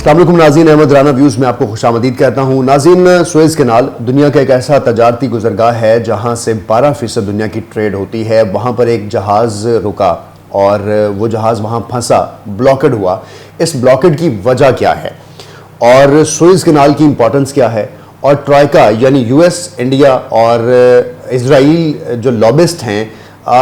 अस्सलाम वालेकुम नाज़रीन, अहमद राना व्यूज़ में आपको खुशामदीद कहता हूँ। नाज़रीन, सुएज़ कैनाल दुनिया का एक ऐसा तजारती गुजरगाह है जहाँ से 12% दुनिया की ट्रेड होती है। वहाँ पर एक जहाज़ रुका और वो जहाज़ वहाँ फंसा, ब्लॉकेड हुआ। इस ब्लॉकेड की वजह क्या है और सुएज़ कैनाल की इंपॉर्टेंस क्या है, और ट्राइका यानी यूएस, इंडिया और इजराइल जो लॉबिस्ट हैं,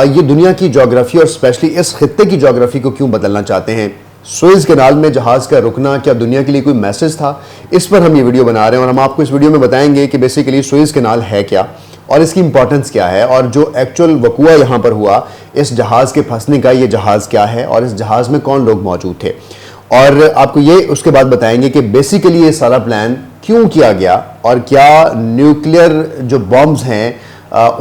ये दुनिया की जोग्राफ़ी और स्पेशली इस खित्ते की जोग्राफ़ी को क्यों बदलना चाहते हैं। सुएज़ कैनाल में जहाज़ का रुकना क्या दुनिया के लिए कोई मैसेज था, इस पर हम ये वीडियो बना रहे हैं और हम आपको इस वीडियो में बताएंगे कि बेसिकली सुएज़ कैनाल है क्या और इसकी इंपॉर्टेंस क्या है, और जो एक्चुअल वक़ुआ यहाँ पर हुआ इस जहाज़ के फंसने का, ये जहाज़ क्या है और इस जहाज़ में कौन लोग मौजूद थे, और आपको ये उसके बाद बताएंगे कि बेसिकली ये सारा प्लान क्यों किया गया और क्या न्यूक्लियर जो बॉम्ब्स हैं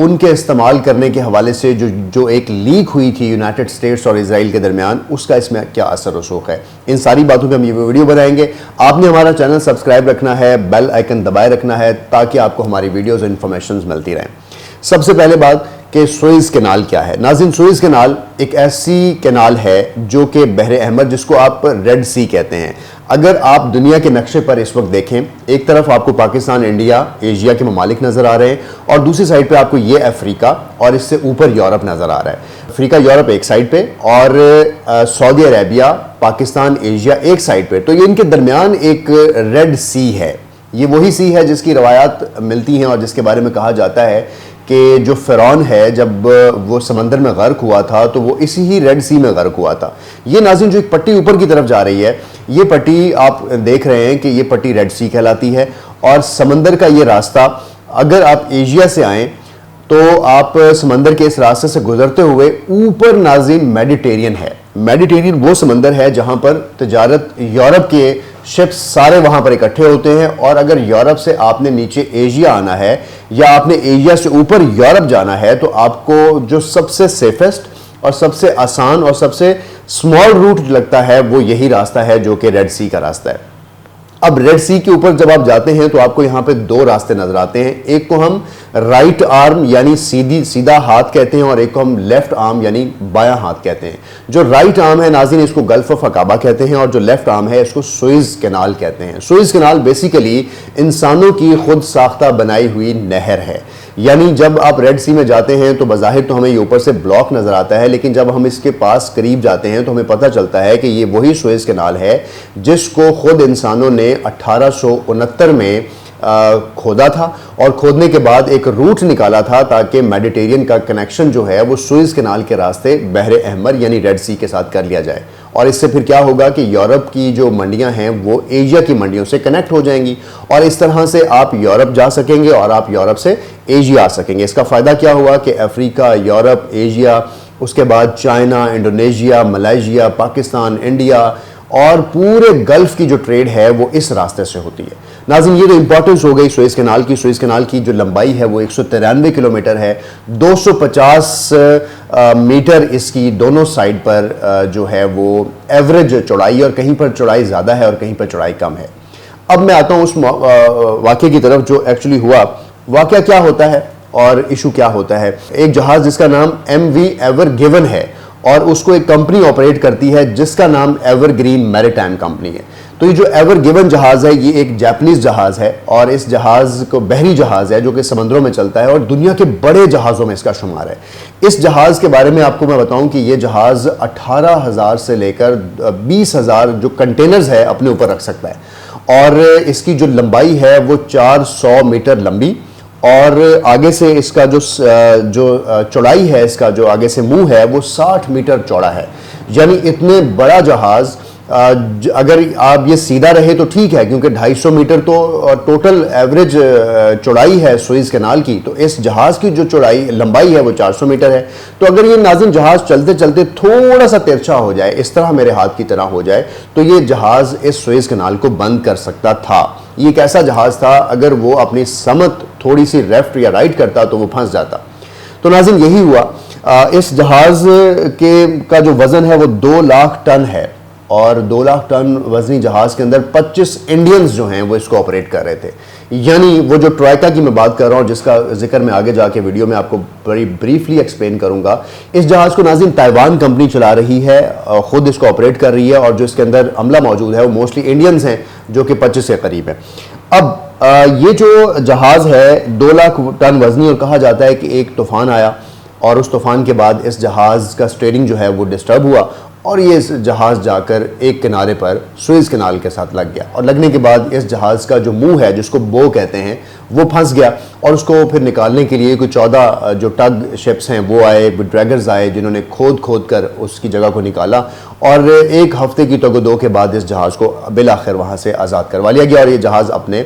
उनके इस्तेमाल करने के हवाले से जो एक लीक हुई थी यूनाइटेड स्टेट्स और इजराइल के दरमियान, उसका इसमें क्या असर रसूख है। इन सारी बातों पे हम ये वीडियो बनाएंगे। आपने हमारा चैनल सब्सक्राइब रखना है, बेल आइकन दबाए रखना है ताकि आपको हमारी वीडियोज़ और इन्फॉर्मेशन मिलती रहें। सबसे पहले बात कि सुएज़ कैनाल क्या है। नाज़रीन, सुएज़ कैनाल एक ऐसी कैनाल है जो कि बहरे अहमर, जिसको आप रेड सी कहते हैं। अगर आप दुनिया के नक्शे पर इस वक्त देखें, एक तरफ आपको पाकिस्तान, इंडिया, एशिया के ममालिक नज़र आ रहे हैं और दूसरी साइड पे आपको ये अफ्रीका और इससे ऊपर यूरोप नज़र आ रहा है। अफ्रीका, यूरोप एक साइड पे और सऊदी अरेबिया, पाकिस्तान, एशिया एक साइड पे। तो ये इनके दरमियान एक रेड सी है। ये वही सी है जिसकी रवायात मिलती हैं और जिसके बारे में कहा जाता है कि जो फ़िरौन है जब वो समंदर में गर्क हुआ था तो वो इसी ही रेड सी में गर्क हुआ था। ये नाज़रीन जो एक पट्टी ऊपर की तरफ जा रही है, ये पट्टी आप देख रहे हैं कि ये पट्टी रेड सी कहलाती है। और समंदर का ये रास्ता, अगर आप एशिया से आएँ तो आप समंदर के इस रास्ते से गुजरते हुए ऊपर नाज़रीन मेडिटेरियन है। मेडिटेरियन वो समंदर है जहाँ पर तजारत, यूरोप के शिप्स सारे वहाँ पर इकट्ठे होते हैं। और अगर यूरोप से आपने नीचे एशिया आना है या आपने एशिया से ऊपर यूरोप जाना है तो आपको जो सबसे सेफेस्ट और सबसे आसान और सबसे स्मॉल रूट लगता है वो यही रास्ता है जो कि रेड सी का रास्ता है। अब रेड सी के ऊपर जब आप जाते हैं तो आपको यहाँ पे दो रास्ते नजर आते हैं। एक को हम राइट आर्म यानी सीधा हाथ कहते हैं और एक को हम लेफ्ट आर्म यानी बायां हाथ कहते हैं। जो राइट आर्म है नाज़रीन, इसको गल्फ ऑफ अकाबा कहते हैं और जो लेफ्ट आर्म है इसको सुएज़ कैनाल कहते हैं। सुएज़ कैनाल बेसिकली इंसानों की खुद साख्ता बनाई हुई नहर है। यानी जब आप रेड सी में जाते हैं तो बज़ाहिर तो हमें ये ऊपर से ब्लॉक नज़र आता है, लेकिन जब हम इसके पास करीब जाते हैं तो हमें पता चलता है कि ये वही सुएज़ कैनाल है जिसको खुद इंसानों ने 1869 में खोदा था और खोदने के बाद एक रूट निकाला था ताकि मेडिटेरियन का कनेक्शन जो है वो सुएज़ कैनाल के रास्ते बहरे अहमर यानी रेड सी के साथ कर लिया जाए। और इससे फिर क्या होगा कि यूरोप की जो मंडियां हैं वो एशिया की मंडियों से कनेक्ट हो जाएंगी और इस तरह से आप यूरोप जा सकेंगे और आप यूरोप से एशिया आ सकेंगे। इसका फ़ायदा क्या हुआ कि अफ्रीका, यूरोप, एशिया, उसके बाद China, Indonesia, Malaysia, Pakistan, India और पूरे गल्फ की जो ट्रेड है वो इस रास्ते से होती है। नाज़रीन, ये तो इंपॉर्टेंस हो गई सुएज़ कैनाल की। सुएज़ कैनाल की जो लंबाई है वो 193 किलोमीटर है। 250 मीटर इसकी दोनों साइड पर जो है वो एवरेज चौड़ाई, और कहीं पर चौड़ाई ज़्यादा है और कहीं पर चौड़ाई कम है। अब मैं आता हूँ उस वाक़े की तरफ जो एक्चुअली हुआ। वाक़या क्या होता है और इशू क्या होता है। एक जहाज़ जिसका नाम MV एवर गिवन है और उसको एक कंपनी ऑपरेट करती है जिसका नाम एवरग्रीन मैरीटाइम कंपनी है। तो ये जो एवर गिवन जहाज़ है ये एक जापानीज़ जहाज़ है और इस जहाज़ को बहरी जहाज़ है जो कि समंदरों में चलता है और दुनिया के बड़े जहाज़ों में इसका शुमार है। इस जहाज़ के बारे में आपको मैं बताऊं कि ये जहाज़ 18,000 से लेकर 20,000 जो कंटेनर्स है अपने ऊपर रख सकता है और इसकी जो लंबाई है वो 400 मीटर लंबी और आगे से इसका जो चौड़ाई है, इसका जो आगे से मुंह है वो 60 मीटर चौड़ा है। यानी इतने बड़ा जहाज़ अगर आप ये सीधा रहे तो ठीक है क्योंकि 250 मीटर तो टोटल एवरेज चौड़ाई है सुएज़ कैनाल की। तो इस जहाज़ की जो लंबाई है वो 400 मीटर है। तो अगर ये नाज़रीन जहाज़ चलते चलते थोड़ा सा तिरछा हो जाए, इस तरह मेरे हाथ की तरह हो जाए, तो ये जहाज़ इस सुएज़ कैनाल को बंद कर सकता था। ये एक ऐसा जहाज़ था अगर वो अपनी समत थोड़ी सी लेफ्ट या राइट करता तो वो फंस जाता। तो नाज़रीन यही हुआ। इस जहाज़ का जो वज़न है वो 2 लाख टन है और 2 लाख टन वजनी जहाज़ के अंदर 25 इंडियंस जो हैं वो इसको ऑपरेट कर रहे थे। यानी वो जो ट्राइका की मैं बात कर रहा हूँ, जिसका जिक्र मैं आगे जाके वीडियो में आपको बड़ी ब्रीफली एक्सप्लेन करूँगा, इस जहाज़ को नाज़रीन ताइवान कंपनी चला रही है, ख़ुद इसको ऑपरेट कर रही है, और जो इसके अंदर अमला मौजूद है वो मोस्टली इंडियंस हैं जो कि 25 के करीब है। अब ये जो जहाज़ है 2 लाख टन वजनी, और कहा जाता है कि एक तूफ़ान आया और उस तूफ़ान के बाद इस जहाज़ का स्टीयरिंग जो है वो डिस्टर्ब हुआ और ये इस जहाज़ जाकर एक किनारे पर सुएज़ कैनाल के साथ लग गया, और लगने के बाद इस जहाज़ का जो मुंह है, जिसको बो कहते हैं, वो फंस गया, और उसको फिर निकालने के लिए कोई 14 जो टग शिप्स हैं वो आए, ड्रैगर्स आए, जिन्होंने खोद कर उसकी जगह को निकाला, और एक हफ्ते की तगदो के बाद इस जहाज़ को बिलाखिर वहाँ से आज़ाद करवा लिया गया और ये जहाज़ अपने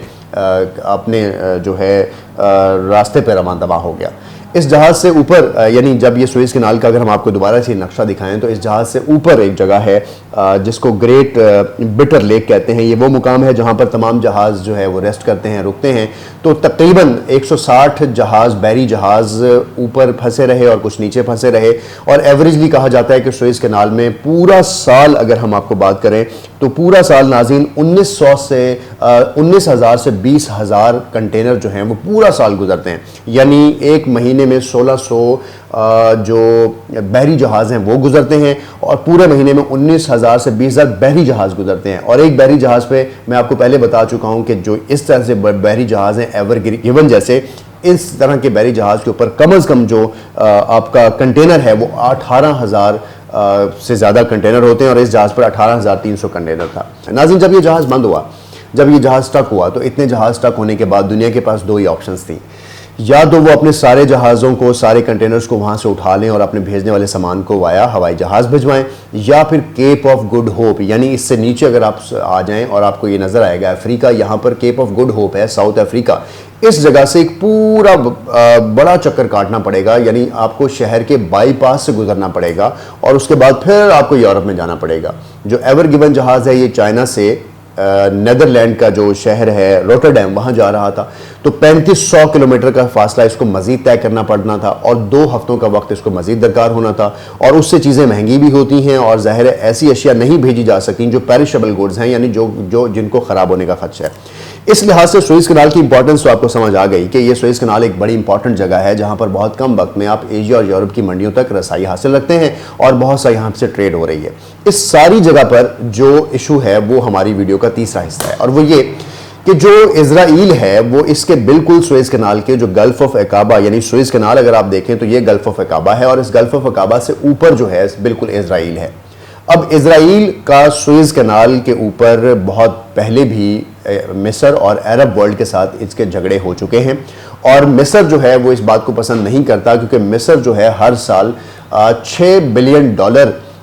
जो है रास्ते पर रवाना हो गया। इस जहाज़ से ऊपर, यानी जब ये सुएज़ कैनाल का अगर हम आपको दोबारा से नक्शा दिखाएं तो इस जहाज़ से ऊपर एक जगह है जिसको ग्रेट बिटर लेक कहते हैं। ये वो मुकाम है जहाँ पर तमाम जहाज़ जो है वो रेस्ट करते हैं, रुकते हैं। तो तकरीबन 160 जहाज़, बहरी जहाज़ ऊपर फंसे रहे और कुछ नीचे फंसे रहे, और एवरेजली कहा जाता है कि सुएज़ कैनाल में पूरा साल, अगर हम आपको बात करें तो पूरा साल नाज़रीन 19,000 से 20,000 कंटेनर जो हैं वो पूरा साल गुजरते हैं। यानी एक महीने में 1600 जो बहरी जहाज़ हैं वो गुजरते हैं, और पूरे महीने में 19,000 से 20,000 बहरी जहाज़ गुजरते हैं। और एक बहरी जहाज़ पे मैं आपको पहले बता चुका हूँ कि जो इस तरह से बहरी जहाज़ हैं, एवर गिवन जैसे, इस तरह के बहरी जहाज़ के ऊपर कम अज़ कम जो आपका कंटेनर है वो 18,000 से ज़्यादा कंटेनर होते हैं, और इस जहाज़ पर 18,300 कंटेनर था। नाज़रीन, जब ये जहाज़ बंद हुआ, जब ये जहाज़ स्टक हुआ, तो इतने जहाज़ स्टक होने के बाद दुनिया के पास 2 ही ऑप्शंस थी। या तो वो अपने सारे जहाज़ों को, सारे कंटेनर्स को वहाँ से उठा लें और अपने भेजने वाले सामान को वाया हवाई जहाज़ भिजवाएं, या फिर केप ऑफ गुड होप, यानी इससे नीचे अगर आप आ जाएं और आपको ये नज़र आएगा अफ्रीका, यहाँ पर केप ऑफ गुड होप है, साउथ अफ्रीका। इस जगह से एक पूरा बड़ा चक्कर काटना पड़ेगा, यानी आपको शहर के बाईपास से गुजरना पड़ेगा, और उसके बाद फिर आपको यूरोप में जाना पड़ेगा। जो एवर गिवन जहाज़ है ये चाइना से नेदरलैंड का जो शहर है रोटरडैम, वहाँ जा रहा था। तो 3500 किलोमीटर का फासला इसको मज़ीद तय करना पड़ना था, और 2 हफ्तों का वक्त इसको मज़ीद दरकार होना था, और उससे चीज़ें महंगी भी होती हैं, और ज़ाहिर है ऐसी अशिया नहीं भेजी जा सकती जो पेरिशेबल गुड्स हैं, यानी जो जिनको ख़राब होने का खदशा है। इस लिहाज से सुएज़ कैनाल की इंपॉर्टेंस तो आपको समझ आ गई कि ये सुएज़ कैनाल एक बड़ी इंपॉर्टेंट जगह है जहाँ पर बहुत कम वक्त में आप एशिया और यूरोप की मंडियों तक रसाई हासिल रखते हैं, और बहुत सा यहाँ से ट्रेड हो रही है। इस सारी जगह पर जो इशू है वो हमारी वीडियो का तीसरा हिस्सा है, और वो ये कि जो इजराइल है वो इसके बिल्कुल सुएज़ कैनाल के जो गल्फ ऑफ अकाबा, यानी सुएज़ कैनाल अगर आप देखें तो ये गल्फ ऑफ अकाबा है, और इस गल्फ ऑफ अकाबा से ऊपर जो है बिल्कुल इजराइल है। अब इजराइल का सुएज़ कैनाल के ऊपर बहुत पहले भी मिस्र और अरब वर्ल्ड के साथ इसके झगड़े हो चुके हैं, और मिस्र जो है वो इस बात को पसंद नहीं करता, क्योंकि मिस्र जो है हर साल $6 बिलियन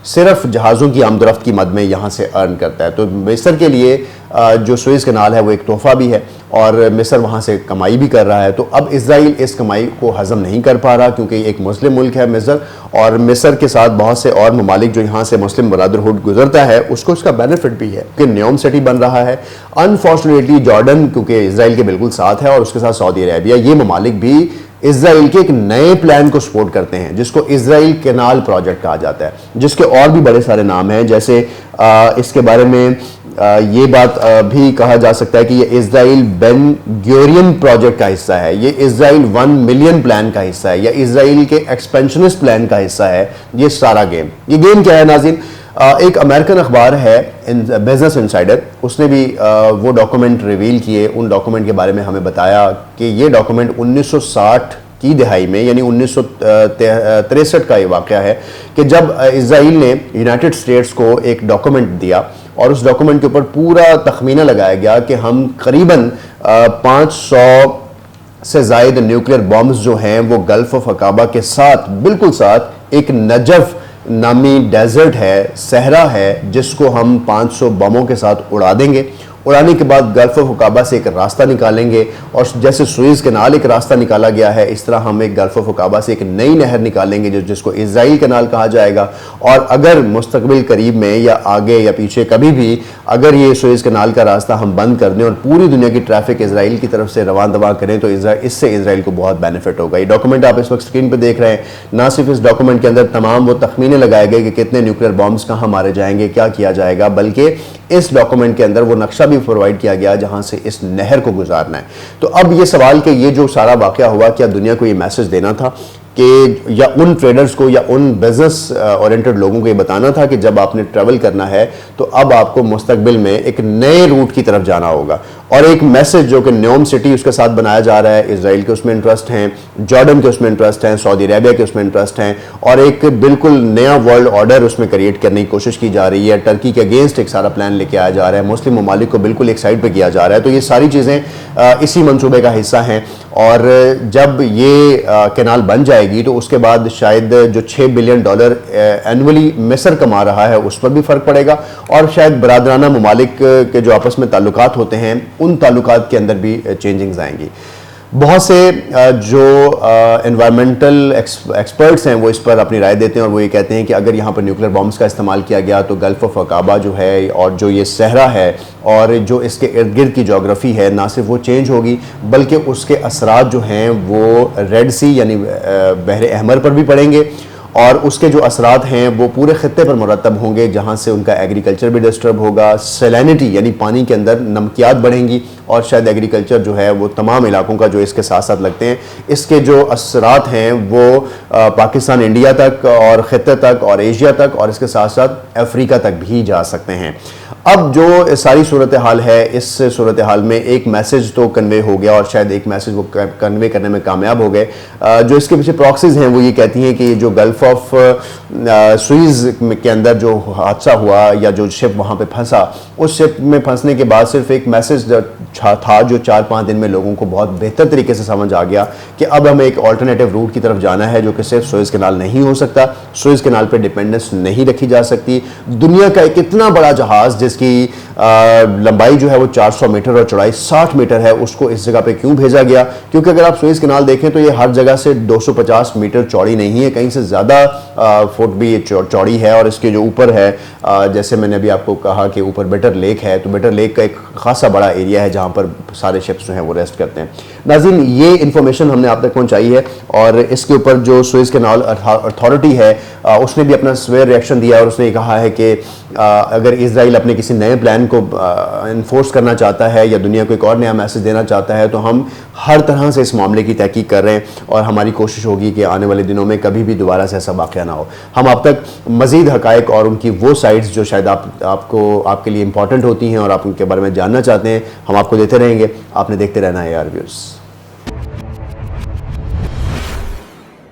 सिर्फ जहाज़ों की आमदरफ्त की मद में यहाँ से अर्न करता है। तो मिस्र के लिए जो सुएज़ कैनाल है वो एक तोहफ़ा भी है, और मिस्र वहाँ से कमाई भी कर रहा है। तो अब इजराइल इस कमाई को हज़म नहीं कर पा रहा, क्योंकि एक मुस्लिम मुल्क है मिस्र, और मिस्र के साथ बहुत से और ममालिक जो यहाँ से मुस्लिम ब्रदरहुड गुजरता है उसको इसका बेनिफिट भी है कि न्योम सिटी बन रहा है। अनफॉर्चुनेटली जॉर्डन, क्योंकि इजराइल के बिल्कुल साथ है, और उसके साथ सऊदी अरेबिया, ये ममालिक भी इजराइल के एक नए प्लान को सपोर्ट करते हैं जिसको इजराइल कैनाल प्रोजेक्ट कहा जाता है, जिसके और भी बड़े सारे नाम हैं। जैसे इसके बारे में ये बात भी कहा जा सकता है कि ये इजराइल बेन ग्योरियन प्रोजेक्ट का हिस्सा है, ये इजराइल 1 मिलियन प्लान का हिस्सा है, या इजराइल के एक्सपेंशनिस्ट प्लान का हिस्सा है। ये सारा गेम, ये गेम क्या है नाज़रीन? एक अमेरिकन अखबार है बिजनेस इनसाइडर, उसने भी वो डॉक्यूमेंट रिवील किए। उन डॉक्यूमेंट के बारे में हमें बताया कि ये डॉक्यूमेंट 1960 की दहाई में, यानी 1963 का ये वाक़या है कि जब इजराइल ने यूनाइटेड स्टेट्स को एक डॉक्यूमेंट दिया, और उस डॉक्यूमेंट के ऊपर पूरा तखमीना लगाया गया कि हम करीबन 500 से ज़ायद न्यूक्लियर बॉम्ब्स जो हैं वो गल्फ ऑफ अकाबा के साथ, बिल्कुल साथ, एक नजफ नामी डेजर्ट है, सहरा है, जिसको हम 500 बमों के साथ उड़ा देंगे, उड़ाने के बाद गल्फ ऑफ अकाबा से एक रास्ता निकालेंगे, और जैसे सुएज़ कैनाल एक रास्ता निकाला गया है, इस तरह हम एक गल्फ ऑफ अकाबा से एक नई नहर निकालेंगे जिसको इजराइल कैनाल कहा जाएगा। और अगर मुस्तकबिल करीब में या आगे या पीछे कभी भी अगर ये सुएज़ कैनाल का रास्ता हम बंद कर दें और पूरी दुनिया की ट्रैफिक इजराइल की तरफ से रवान दवा करें, तो इससे इजराइल को बहुत बेनिफिट होगा। ये डॉक्यूमेंट आप इस वक्त स्क्रीन पर देख रहे हैं। ना सिर्फ इस डॉक्यूमेंट के अंदर तमाम वो तखमीने लगाए गए कि कितने न्यूक्लियर बॉम्ब्स कहाँ मारे जाएंगे, क्या किया जाएगा, बल्कि इस डॉक्यूमेंट के अंदर वो नक्शा भी प्रोवाइड किया गया जहां से इस नहर को गुजारना है। तो अब ये सवाल कि ये जो सारा वाकया हुआ, क्या दुनिया को ये मैसेज देना था कि या उन ट्रेडर्स को या उन बिजनेस ओरिएंटेड लोगों को ये बताना था कि जब आपने ट्रैवल करना है तो अब आपको मुस्तकबिल में एक नए रूट की तरफ जाना होगा। और एक मैसेज जो कि न्योम सिटी उसके साथ बनाया जा रहा है, इजराइल के उसमें इंटरेस्ट हैं, जॉर्डन के उसमें इंटरेस्ट हैं, सऊदी अरेबिया के उसमें इंटरेस्ट हैं, और एक बिल्कुल नया वर्ल्ड ऑर्डर उसमें क्रिएट करने की कोशिश की जा रही है। टर्की के अगेंस्ट एक सारा प्लान लेके आया जा रहा है, मुस्लिम ममालिक को बिल्कुल एक साइड पर किया जा रहा है। तो ये सारी चीज़ें इसी मंसूबे का हिस्सा हैं। और जब ये कैनाल बन जाएगी तो उसके बाद शायद जो $6 बिलियन एनुअली मिस्र कमा रहा है उस पर भी फ़र्क पड़ेगा, और शायद बरादराना ममालिक के जो आपस में ताल्लुकात होते हैं उन ताल्लुकात के अंदर भी चेंजिंग्स आएंगी। बहुत से जो एनवायरमेंटल एक्सपर्ट्स हैं वो इस पर अपनी राय देते हैं, और वो ये कहते हैं कि अगर यहाँ पर न्यूक्लियर बॉम्ब्स का इस्तेमाल किया गया तो गल्फ ऑफ अकाबा जो है और जो ये सहरा है और जो इसके इर्द गिर्द की जोग्राफ़ी है, ना सिर्फ वो चेंज होगी बल्कि उसके असरात जो हैं वो रेड सी यानी बहर अहमर पर भी पड़ेंगे, और उसके जो असरात हैं वो पूरे खत्ते पर मुरतब होंगे, जहाँ से उनका एग्रीकल्चर भी डिस्टर्ब होगा, सैलिनिटी यानी पानी के अंदर नमकियात बढ़ेंगी, और शायद एग्रीकल्चर जो है वो तमाम इलाकों का जो इसके साथ साथ लगते हैं, इसके जो असरात हैं वो पाकिस्तान, इंडिया तक और खत्ते तक और एशिया तक और इसके साथ साथ अफ्रीका तक भी जा सकते हैं। अब जो सारी सूरत हाल है, इस सूरत हाल में एक मैसेज तो कन्वे हो गया, और शायद एक मैसेज वो कन्वे करने में कामयाब हो गए। जो इसके पीछे प्रॉक्सीज हैं वो ये कहती हैं कि जो गल्फ ऑफ सुएज़ के अंदर जो हादसा हुआ या जो शिप वहाँ पे फंसा, उस शिप में फंसने के बाद सिर्फ एक मैसेज था जो 4-5 दिन में लोगों को बहुत बेहतर तरीके से समझ आ गया कि अब हमें एक ऑल्टरनेटिव रूट की तरफ जाना है जो कि सिर्फ सुएज़ कैनाल नहीं हो सकता। सुएज़ कैनाल पर डिपेंडेंस नहीं रखी जा सकती। दुनिया का एक इतना बड़ा जहाज़ जिसकी लंबाई जो है वो 400 मीटर और चौड़ाई 60 मीटर है, उसको इस जगह पे क्यों भेजा गया? क्योंकि अगर आप सुएज़ कैनाल देखें तो ये हर जगह से 250 मीटर चौड़ी नहीं है, कहीं से ज़्यादा फुट भी ये चौड़ी है। और इसके जो ऊपर है, जैसे मैंने अभी आपको कहा कि ऊपर बेटर लेक है, तो बेटर लेक का एक खासा बड़ा एरिया है जहाँ पर सारे शिप्स जो हैं वो रेस्ट करते हैं। नाज़रीन, ये इन्फॉर्मेशन हमने आप तक पहुँचाई है, और इसके ऊपर जो सुएज़ कैनाल अथॉरिटी है उसने भी अपना सवेयर रिएक्शन दिया, और उसने कहा है कि अगर इजराइल अपने किसी नए प्लान को इन्फोर्स करना चाहता है या दुनिया को एक और नया मैसेज देना चाहता है तो हम हर तरह से इस मामले की तहकीक कर रहे हैं, और हमारी कोशिश होगी कि आने वाले दिनों में कभी भी दोबारा से ऐसा वाक़या ना हो। हम आप तक मज़ीद हक़ाइक़ और उनकी वो साइट्स जो शायद आपके लिए इंपॉर्टेंट होती हैं और आप उनके बारे में जानना चाहते हैं, हम आपको देते रहेंगे। आपने देखते रहना है AR व्यूज़।